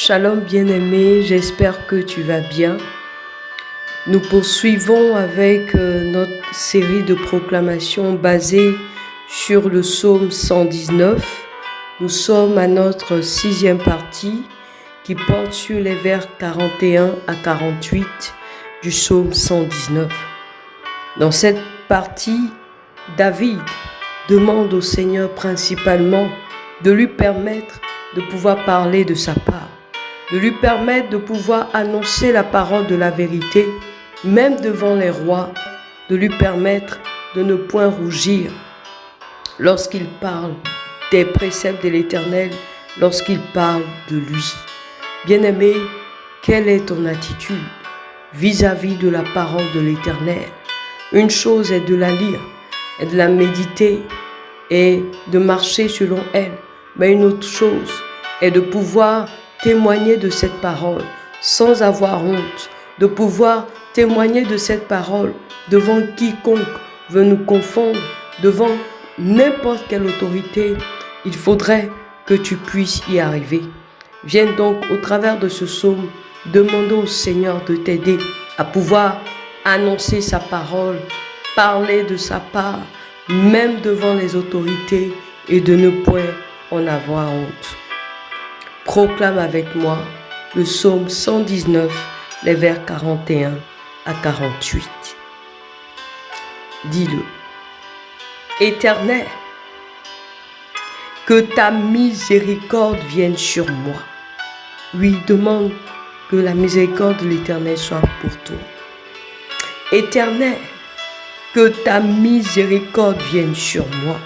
Shalom bien-aimé, j'espère que tu vas bien. Nous poursuivons avec notre série de proclamations basée sur le psaume 119. Nous sommes à notre 6e partie qui porte sur les vers 41 à 48 du psaume 119. Dans cette partie, David demande au Seigneur principalement de lui permettre de pouvoir parler de sa part, de lui permettre de pouvoir annoncer la parole de la vérité, même devant les rois, de lui permettre de ne point rougir lorsqu'il parle des préceptes de l'Éternel, lorsqu'il parle de lui. Bien-aimé, quelle est ton attitude vis-à-vis de la parole de l'Éternel? Une chose est de la lire, et de la méditer et de marcher selon elle, mais une autre chose est de pouvoir témoigner de cette parole sans avoir honte, de pouvoir témoigner de cette parole devant quiconque veut nous confondre, devant n'importe quelle autorité. Il faudrait que tu puisses y arriver. Viens donc au travers de ce psaume demander au Seigneur de t'aider à pouvoir annoncer sa parole, parler de sa part, même devant les autorités, et de ne point en avoir honte. Proclame avec moi le psaume 119, les vers 41 à 48. Dis-le. Éternel, que ta miséricorde vienne sur moi. Oui, demande que la miséricorde de l'Éternel soit pour toi. Éternel, que ta miséricorde vienne sur moi.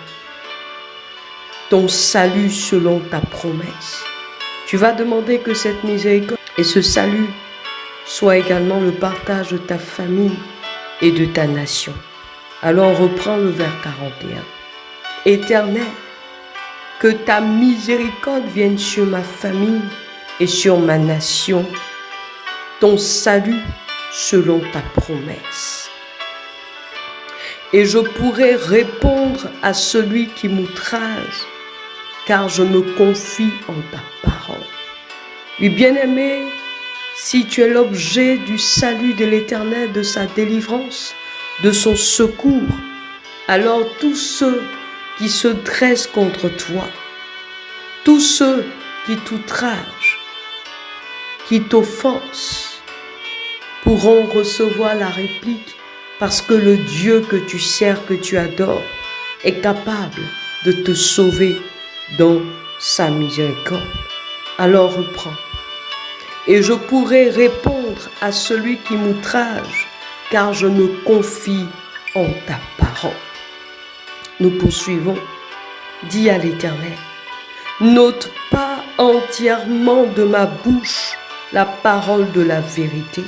Ton salut selon ta promesse. Tu vas demander que cette miséricorde et ce salut soient également le partage de ta famille et de ta nation. Alors on reprend le vers 41. Éternel, que ta miséricorde vienne sur ma famille et sur ma nation. Ton salut selon ta promesse. Et je pourrai répondre à celui qui m'outrage, car je me confie en ta parole. Oui, bien-aimé, si tu es l'objet du salut de l'Éternel, de sa délivrance, de son secours, alors tous ceux qui se dressent contre toi, tous ceux qui t'outragent, qui t'offensent, pourront recevoir la réplique, parce que le Dieu que tu sers, que tu adores, est capable de te sauver dans sa miséricorde. Alors reprends. Et je pourrai répondre à celui qui m'outrage, car je me confie en ta parole. Nous poursuivons. Dis à l'Éternel, n'ôte pas entièrement de ma bouche la parole de la vérité,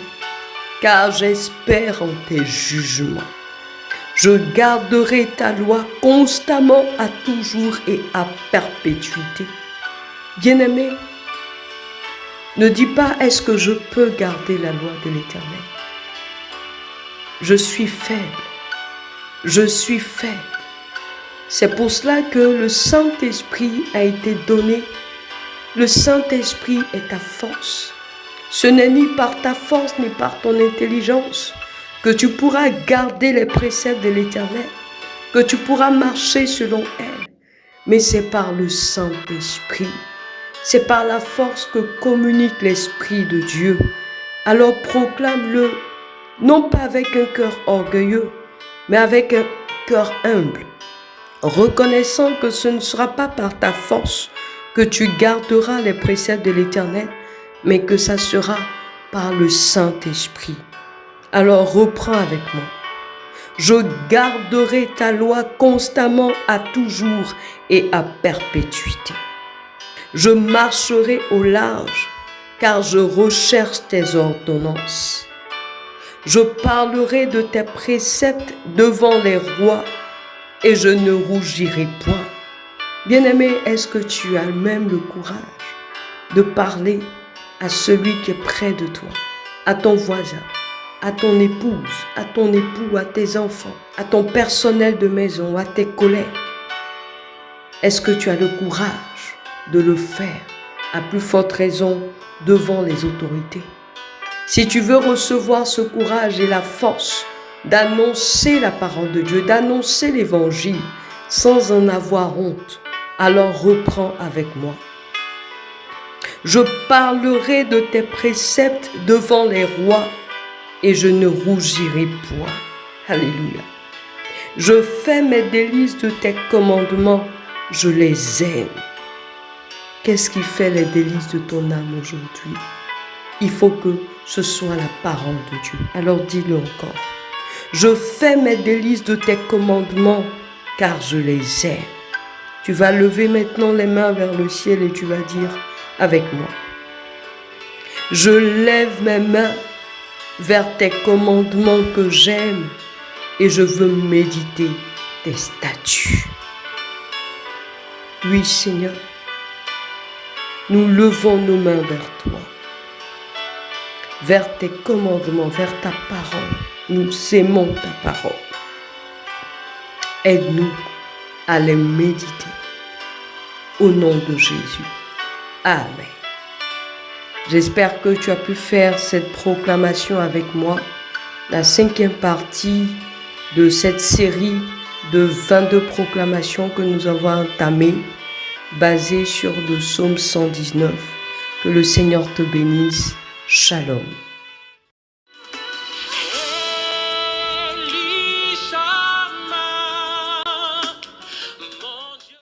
car j'espère en tes jugements. Je garderai ta loi constamment à toujours et à perpétuité. Bien-aimé, ne dis pas est-ce que je peux garder la loi de l'Éternel. Je suis faible. Je suis faible. C'est pour cela que le Saint-Esprit a été donné. Le Saint-Esprit est ta force. Ce n'est ni par ta force ni par ton intelligence que tu pourras garder les préceptes de l'Éternel, que tu pourras marcher selon elle, mais c'est par le Saint-Esprit. C'est par la force que communique l'Esprit de Dieu. Alors proclame-le, non pas avec un cœur orgueilleux, mais avec un cœur humble, reconnaissant que ce ne sera pas par ta force que tu garderas les préceptes de l'Éternel, mais que ça sera par le Saint-Esprit. Alors reprends avec moi. Je garderai ta loi constamment à toujours et à perpétuité. Je marcherai au large, car je recherche tes ordonnances. Je parlerai de tes préceptes devant les rois, et je ne rougirai point. Bien-aimé, est-ce que tu as même le courage de parler à celui qui est près de toi, à ton voisin, à ton épouse, à ton époux, à tes enfants, à ton personnel de maison, à tes collègues? Est-ce que tu as le courage de le faire? À plus forte raison devant les autorités. Si tu veux recevoir ce courage et la force d'annoncer la parole de Dieu, d'annoncer l'évangile sans en avoir honte, alors reprends avec moi. Je parlerai de tes préceptes devant les rois et je ne rougirai point. Alléluia. Je fais mes délices de tes commandements, je les aime. Qu'est-ce qui fait les délices de ton âme aujourd'hui? Il faut que ce soit la parole de Dieu. Alors dis-le encore. Je fais mes délices de tes commandements, car je les aime. Tu vas lever maintenant les mains vers le ciel et tu vas dire avec moi. Je lève mes mains vers tes commandements que j'aime et je veux méditer tes statuts. Oui, Seigneur, nous levons nos mains vers toi, vers tes commandements, vers ta parole. Nous aimons ta parole. Aide-nous à les méditer. Au nom de Jésus. Amen. J'espère que tu as pu faire cette proclamation avec moi, la 5e partie de cette série de 22 proclamations que nous avons entamées, basées sur le psaume 119. Que le Seigneur te bénisse. Shalom.